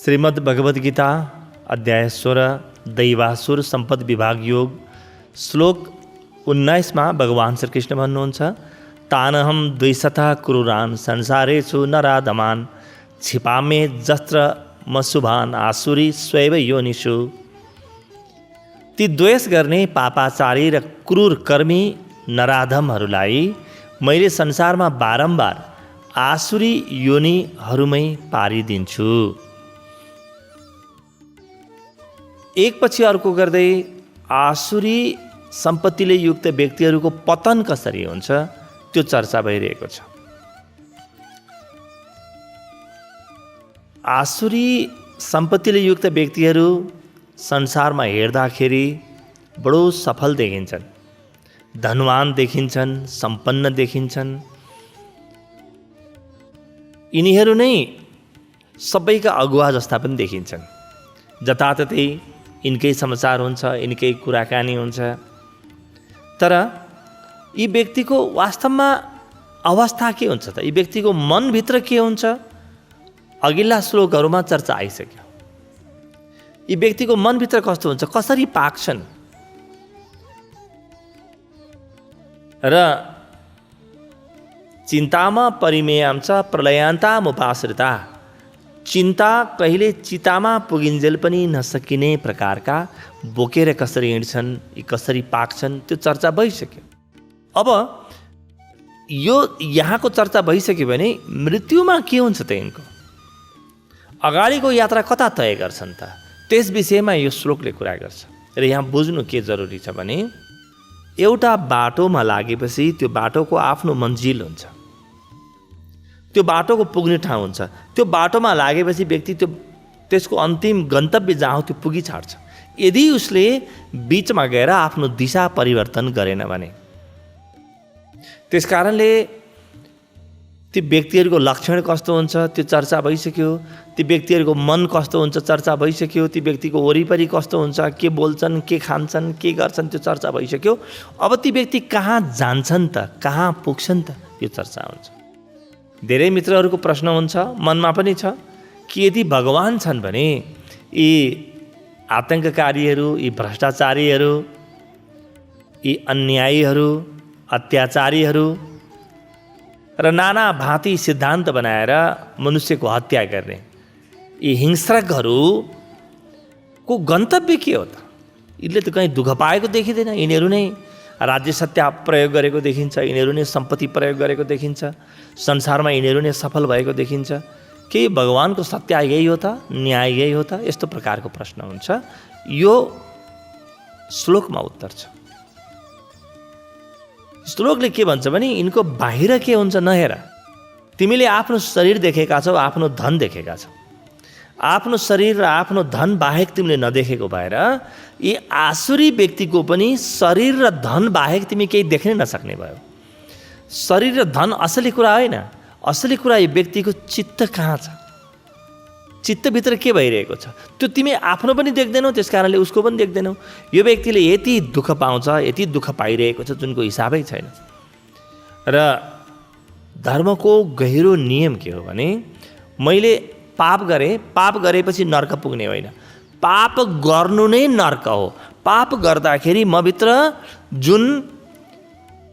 श्रीमद् भगवद गीता अध्याय 16 दैवासुर सम्पद विभाग योग श्लोक 19 भगवान श्री कृष्ण भन्नुहुन्छ तानहम द्विशतः क्रूरान संसारेषु नराधमान छिपामे जस्त्र मसुभान आसुरी स्वैव योनिषु। ती द्वेष गर्ने पापाचारी र क्रूर कर्मी नराधमहरूलाई मैले संसारमा बारम्बार आसुरी योनिहरूमै पारिदिन्छु। एक पछि अर्को गर्दै आसुरी सम्पत्तिले युक्त व्यक्तिहरूको पतन कसरी हुन्छ त्यो चर्चा भइरहेको छ। आसुरी सम्पत्तिले युक्त व्यक्तिहरू संसारमा हेर्दाखेरि बडो सफल देखिन्छन्, धनवान देखिन्छन्, सम्पन्न देखिन्छन्। यिनीहरू नै सबैका अगुवा जस्ता पनि देखिन्छन्। जताततै यिनकै समाचार हुन्छ, यिनकै कुराकानी हुन्छ। तर यी व्यक्तिको वास्तवमा अवस्था के हुन्छ त? यी व्यक्तिको मनभित्र के हुन्छ? अघिल्ला श्लोकहरूमा चर्चा आइसक्यो। यी व्यक्तिको मनभित्र कस्तो हुन्छ, कसरी पाक्छन् र चिन्तामा परिमेयम च प्रलयान्तामुपाश्रिता। चिन्ता कहिले चितामा पुगिन्जेल पनि नसकिने प्रकारका बोकेर कसरी हिँड्छन्, यी कसरी पाक्छन् त्यो चर्चा भइसक्यो। अब यो यहाँको चर्चा भइसक्यो भने मृत्युमा के हुन्छ त? यिनको अगाडिको यात्रा कता तय गर्छन् त? त्यस विषयमा यो श्लोकले कुरा गर्छ। र यहाँ बुझ्नु के जरुरी छ भने एउटा बाटोमा लागेपछि त्यो बाटोको आफ्नो मन्जिल हुन्छ, त्यो बाटोको पुग्ने ठाउँ हुन्छ। त्यो बाटोमा लागेपछि व्यक्ति त्यसको अन्तिम गन्तव्य जहाँ हो त्यो पुगी छाड्छ। यदि उसले बिचमा गएर आफ्नो दिशा परिवर्तन गरेन भने। त्यस कारणले ती व्यक्तिहरूको लक्षण कस्तो हुन्छ त्यो चर्चा भइसक्यो। ती व्यक्तिहरूको मन कस्तो हुन्छ चर्चा भइसक्यो। ती व्यक्तिको वरिपरि कस्तो हुन्छ, के बोल्छन्, के खान्छन्, के गर्छन् त्यो चर्चा भइसक्यो। अब ती व्यक्ति कहाँ जान्छन् त, कहाँ पुग्छन् त त्यो चर्चा हुन्छ। धेरै मित्रहरूको प्रश्न हुन्छ, मनमा पनि छ कि यदि भगवान छन् भने यी आतङ्ककारीहरू, यी भ्रष्टाचारीहरू, यी अन्यायीहरू, अत्याचारीहरू र नाना भाँति सिद्धान्त बनाएर मनुष्यको हत्या गर्ने यी हिंस्रकहरूको गन्तव्य के हो त? यिनले त कहीँ दुःख पाएको देखिँदैन। यिनीहरू नै राज्य सत्ता प्रयोग गरेको देखिन्छ, यिनीहरू नै सम्पत्ति प्रयोग गरेको देखिन्छ, संसारमा यिनीहरू नै सफल भएको देखिन्छ। के भगवानको सत्य यही हो त? न्याय यही हो त? यस्तो प्रकारको प्रश्न हुन्छ। यो श्लोकमा उत्तर छ। श्लोकले के भन्छ भने यिनको बाहिर के हुन्छ नहेर। तिमीले आफ्नो शरीर देखेका छौ, आफ्नो धन देखेका छौ। आफ्नो शरीर र आफ्नो धन बाहेक तिमीले नदेखेको भएर यी आसुरी व्यक्तिको पनि शरीर र धन बाहेक तिमी केही देख्नै नसक्ने भयो। शरीर र धन असली कुरा होइन। असली कुरा यो व्यक्तिको चित्त कहाँ छ, चित्तभित्र के भइरहेको छ त्यो तिमी आफ्नो पनि देख्दैनौ, त्यस कारणले उसको पनि देख्दैनौ। यो व्यक्तिले यति दुःख पाउँछ, यति दुःख पाइरहेको छ जुनको हिसाबै छैन। र धर्मको गहिरो नियम के हो भने मैले पाप गरेँ, पाप गरेपछि नर्क पुग्ने होइन। पाप गर्नु नै नर्क हो। पाप गर्दाखेरि मभित्र जुन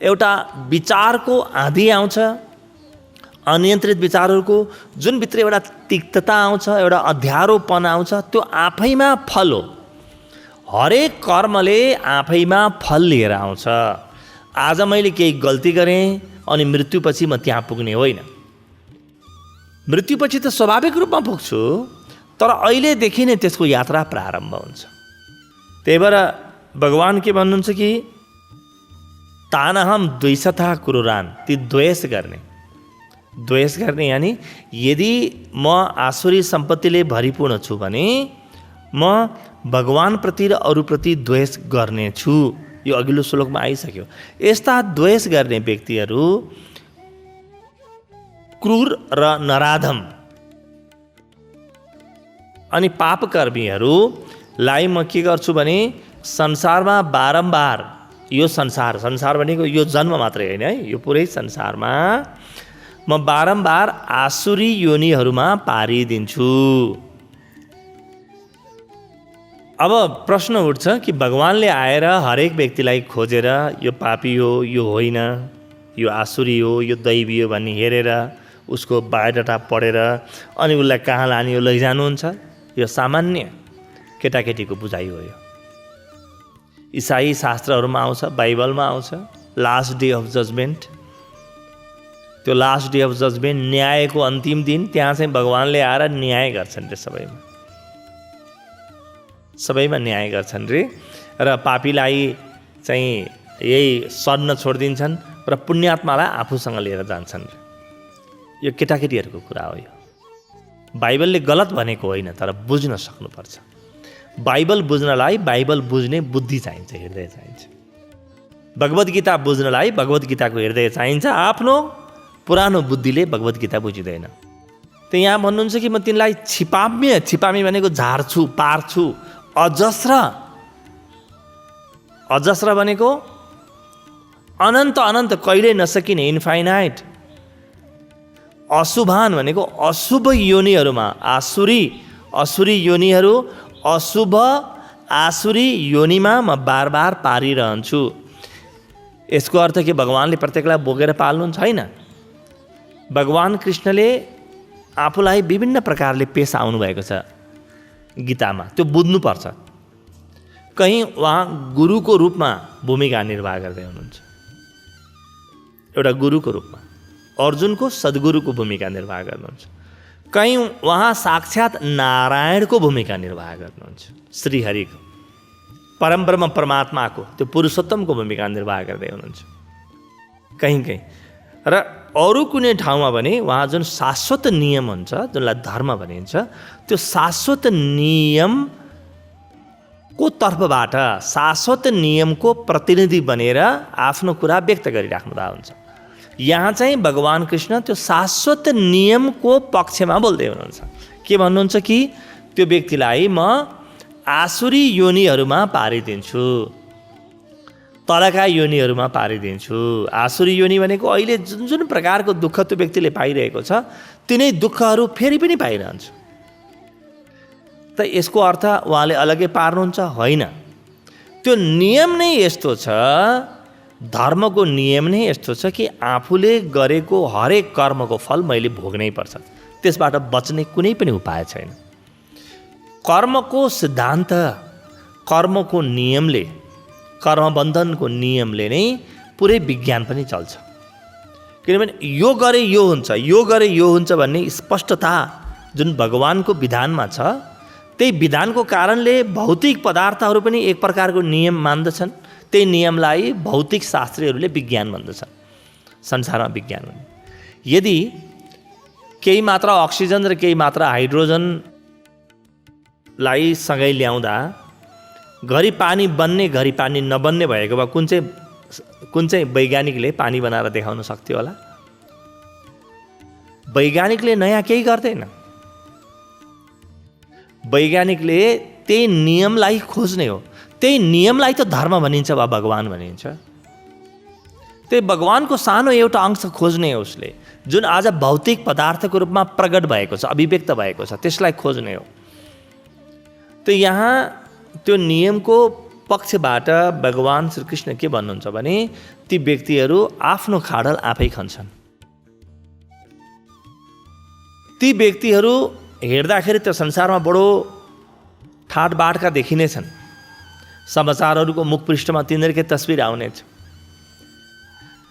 एउटा विचारको आँधी आउँछ, अनियन्त्रित विचारहरूको जुन भित्र एउटा तिक्तता आउँछ, एउटा अध्यारोपन आउँछ, त्यो आफैमा फल हो। हरेक कर्मले आफैमा फल लिएर आउँछ। आज मैले केही गल्ती गरेँ अनि मृत्युपछि म त्यहाँ पुग्ने होइन। मृत्युपछि त स्वाभाविक रूपमा पुग्छु, तर अहिलेदेखि नै त्यसको यात्रा प्रारम्भ हुन्छ। त्यही भएर भगवान के भन्नुहुन्छ कि तानहम द्विशतः क्रूरान। ती द्वेष गर्ने यानि यदि म आसुरी सम्पत्तिले भरिपूर्ण छु भने म भगवानप्रति र अरूप्रति द्वेष गर्नेछु। यो अघिल्लो श्लोकमा आइसक्यो। यस्ता द्वेष गर्ने व्यक्तिहरू क्रूर र नराधम अनि पापकर्मीहरूलाई म के गर्छु भने संसारमा बारम्बार, यो संसार भनेको यो जन्म मात्रै होइन है, यो पुरै संसारमा म बारम्बार आसुरी योनिहरूमा पारिदिन्छु। अब प्रश्न उठ्छ कि भगवानले आएर हरेक व्यक्तिलाई खोजेर यो पापी हो, यो होइन, यो आसुरी हो, यो दैवी हो भन्ने हेरेर उसको बायोडाटा पढेर अनि उसलाई कहाँ लाने हो लैजानुहुन्छ? यो सामान्य केटाकेटीको बुझाइ हो। यो इसाई शास्त्रहरूमा आउँछ, बाइबलमा आउँछ, लास्ट डे अफ जजमेन्ट। त्यो लास्ट डे अफ जजमेन्ट, न्यायको अन्तिम दिन, त्यहाँ चाहिँ भगवानले आएर न्याय गर्छन् रे सबैमा न्याय गर्छन् रे। र पापीलाई चाहिँ यही सर्न छोडिदिन्छन् र पुण्यात्मालाई आफूसँग लिएर जान्छन् रे। यो केटाकेटीहरूको कुरा हो। यो बाइबलले गलत भनेको होइन, तर बुझ्न सक्नुपर्छ। बाइबल बुझ्नलाई बाइबल बुझ्ने बुद्धि चाहिन्छ, हृदय चाहिन्छ। भगवद् गीता बुझ्नलाई भगवद् गीताको हृदय चाहिन्छ। आफ्नो पुरानो बुद्धिले भगवद् गीता बुझिँदैन। त यहाँ भन्नुहुन्छ कि म तिनलाई छिपामी भनेको झार्छु, पार्छु। अजस्र भनेको अनन्त कहिल्यै नसकिने, इन्फाइनाइट। अशुभान भनेको अशुभ योनिहरूमा, असुरी योनिहरू, अशुभ आसुरी योनिमा म बार बार पारिरहन्छु। यसको अर्थ के भगवानले प्रत्येकलाई बोकेर पाल्नुहुन्छ? छैन। भगवान कृष्णले आफूलाई विभिन्न प्रकारले पेश आउनुभएको छ गीतामा, त्यो बुझ्नुपर्छ। कहीँ उहाँ गुरुको रूपमा भूमिका निर्वाह गर्दै हुनुहुन्छ, एउटा गुरुको रूपमा। अर्जुनको सद्गुरुको भूमिका निर्वाह गर्नुहुन्छ। कहीँ उहाँ साक्षात् नारायणको भूमिका निर्वाह गर्नुहुन्छ, श्रीहरिको, परमब्रह्म परमात्माको, त्यो पुरुषोत्तमको भूमिका निर्वाह गर्दै हुनुहुन्छ कहीँ। र अरू कुनै ठाउँमा भने उहाँ जुन शाश्वत नियम हुन्छ, जुनलाई धर्म भनिन्छ, त्यो शाश्वत नियमको तर्फबाट शाश्वत नियमको प्रतिनिधि बनेर आफ्नो कुरा व्यक्त गरिराख्नु भएको हुन्छ। यहाँ चाहिँ भगवान कृष्ण त्यो शाश्वत नियमको पक्षमा बोल्दै हुनुहुन्छ। के भन्नुहुन्छ कि त्यो व्यक्तिलाई म आसुरी योनिहरूमा पारिदिन्छु, तलका योनिहरूमा पारिदिन्छु। आसुरी योनि भनेको अहिले जुन जुन प्रकारको दुःख त्यो व्यक्तिले पाइरहेको छ, तिनै दुःखहरू फेरि पनि पाइरहन्छ। त यसको अर्थ उहाँले अलग्गै पार्नुहुन्छ? होइन। त्यो नियम नै यस्तो छ, धर्मको नियम नै यस्तो छ कि आफूले गरेको हरेक कर्मको फल मैले भोग्नै पर्छ, त्यसबाट बच्ने कुनै पनि उपाय छैन। कर्मको सिद्धान्त, कर्मको नियमले, कर्मबन्धनको नियमले नै पुरै विज्ञान पनि चल्छ। किनभने यो गरे यो हुन्छ, यो गरे यो हुन्छ भन्ने स्पष्टता जुन भगवानको विधानमा छ, त्यही विधानको कारणले भौतिक पदार्थहरू पनि एक प्रकारको नियम मान्दछन्। त्यही नियमलाई भौतिक शास्त्रीहरूले विज्ञान भन्दछन्। संसारमा विज्ञान भने यदि केही मात्रा अक्सिजन र केही मात्रा हाइड्रोजनलाई सँगै ल्याउँदा घरि पानी बन्ने घरि पानी नबन्ने भएको भए कुन चाहिँ वैज्ञानिकले पानी बनाएर देखाउन सक्थ्यो होला? वैज्ञानिकले नयाँ केही गर्दैन। वैज्ञानिकले त्यही नियमलाई खोज्ने हो। त्यही नियमलाई त धर्म भनिन्छ वा भगवान भनिन्छ। त्यही भगवानको सानो एउटा अंश खोज्ने हो उसले, जुन आज भौतिक पदार्थको रूपमा प्रकट भएको छ, अभिव्यक्त भएको छ, त्यसलाई खोज्ने हो। त यहाँ त्यो नियमको पक्षबाट भगवान श्रीकृष्ण के भन्नुहुन्छ भने ती व्यक्तिहरू आफ्नो खाडल आफै खन्छन्। ती व्यक्तिहरू हेर्दाखेरि त्यो संसारमा बडो ठाटबाटका देखिनेछन्। समाचारहरूको मुख पृष्ठमा तिनीहरूकै तस्बिर आउनेछ,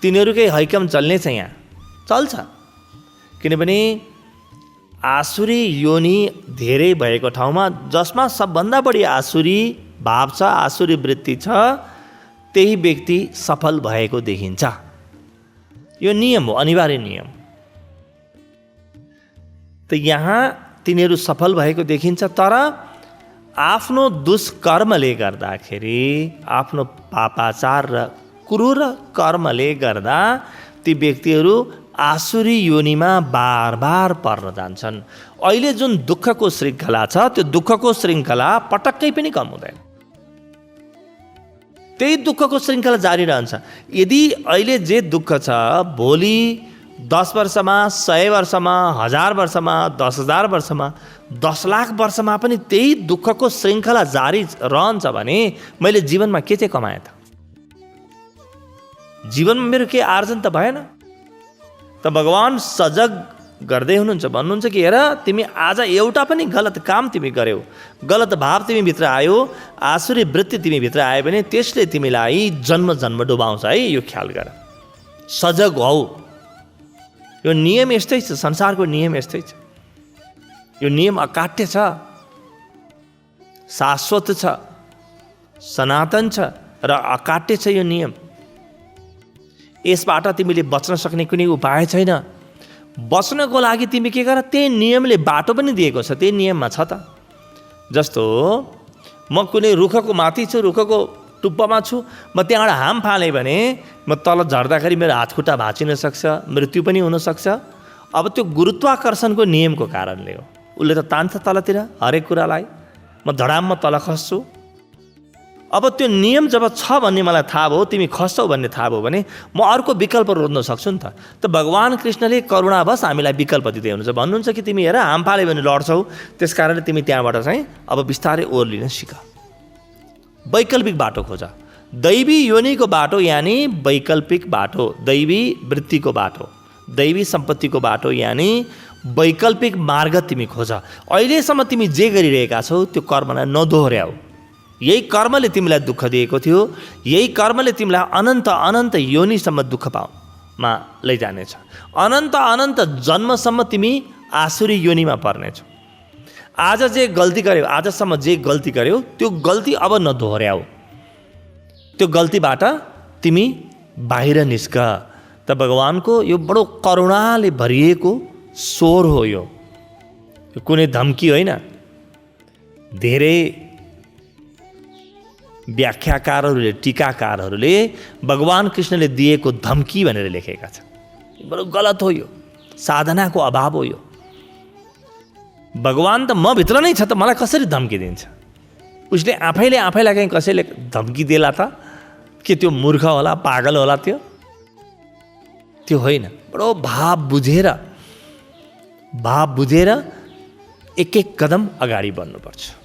तिनीहरूकै हैकम चल्नेछ, यहाँ चल्छ। किनभने आसुरी योनि धेरै भएको ठाउँमा, जसमा सबभन्दा बढी आसुरी भाव छ, आसुरी वृत्ति छ, त्यही व्यक्ति सफल भएको देखिन्छ। यो नियम हो, अनिवार्य नियम। त यहाँ तिनीहरू सफल भएको देखिन्छ, तर आफ्नो दुष्कर्मले गर्दाखेरि, आफ्नो पापाचार र क्रूर कर्मले गर्दा ती व्यक्तिहरू आसुरी योनिमा बार बार पर्न जान्छन्। अहिले जुन दुःखको श्रृङ्खला छ, त्यो दुःखको श्रृङ्खला पटक्कै पनि कम हुँदैन। त्यही दुःखको श्रृङ्खला जारी रहन्छ। यदि अहिले जे दुःख छ, भोलि 10 वर्षमा, 100 वर्षमा, 1000 वर्षमा, 10,000 वर्षमा 10 लाख वर्षमा पनि त्यही दुःखको श्रृङ्खला जारी रहन्छ भने मैले जीवनमा के चाहिँ कमाएँ त? जीवनमा मेरो के आर्जन त भएन? त भगवान सजग गर्दै हुनुहुन्छ, भन्नुहुन्छ कि हेर तिमी आज एउटा पनि गलत काम तिमी गर्यौ, गलत भाव तिमी भित्र आयो, आसुरी वृत्ति तिमी भित्र आयो भने त्यसले तिमीलाई जन्म जन्म डुबाउँछ है। यो ख्याल गर, सजग हौ। यो नियम यस्तै छ, संसारको नियम यस्तै छ। यो नियम अकाट्य छ, शाश्वत छ, सनातन छ र अकाट्य छ यो नियम। यसबाट तिमीले बच्न सक्ने कुनै उपाय छैन। बच्नको लागि तिमी के गर, त्यही नियमले बाटो पनि दिएको छ, त्यही नियममा छ त। जस्तो म कुनै रुखको माथि छु, रुखको टुप्पामा छु, म त्यहाँबाट हाम फालेँ भने म तल झर्दाखेरि मेरो हात खुट्टा भाँचिन सक्छ, मृत्यु पनि हुनसक्छ। अब त्यो गुरुत्वाकर्षणको नियमको कारणले हो। उसले त तान्छ तलतिर हरेक कुरालाई, म धडाममा तल खस्छु। अब त्यो नियम जब छ भन्ने मलाई थाहा भयो, तिमी खस्छौ भन्ने थाहा भयो भने म अर्को विकल्प रोज्न सक्छु नि त। त भगवान कृष्णले करुणावश हामीलाई विकल्प दिँदै हुनुहुन्छ, भन्नुहुन्छ कि तिमी हेर हाम फाल्यो भने लड्छौ, त्यस कारणले तिमी त्यहाँबाट चाहिँ अब बिस्तारै ओर्लिन सिक, वैकल्पिक बाटो खोज। दैवी योनिको बाटो यानि वैकल्पिक बाटो, दैवी वृत्तिको बाटो, दैवी सम्पत्तिको बाटो यानि वैकल्पिक मार्ग तिमी खोज। अहिलेसम्म तिमी जे गरिरहेका छौ त्यो कर्मलाई नदोहोर्याऊ। यही कर्मले तिमीलाई दुःख दिएको थियो, यही कर्मले तिमीलाई अनन्त अनन्त योनिसम्म दुःख पाउमा लैजानेछ। अनन्त अनन्त जन्मसम्म तिमी आसुरी योनिमा पर्नेछौ। आज जे गल्ती गर्यौ, आजसम्म जे गल्ती गर्यौ त्यो गल्ती अब नदोहोर्याऊ। त्यो गल्तीबाट तिमी बाहिर निस्क। त भगवानको यो बडो करुणाले भरिएको स्वर हो। यो कुनै धम्की होइन। धेरै व्याख्याकारहरूले, टीकाकारहरूले भगवान कृष्णले दिएको धम्की भनेर लेखेका छन्। बडो गलत हो यो, साधनाको अभाव हो यो। भगवान त म भित्र नै छ त मलाई कसरी धम्की दिन्छ? उसले आफैले आफैलाई कहीँ कसैले धम्की देला त? के त्यो मूर्ख होला, पागल होला? त्यो होइन। बडो भाव बुझेर एक एक कदम अगाडि बढ्नुपर्छ।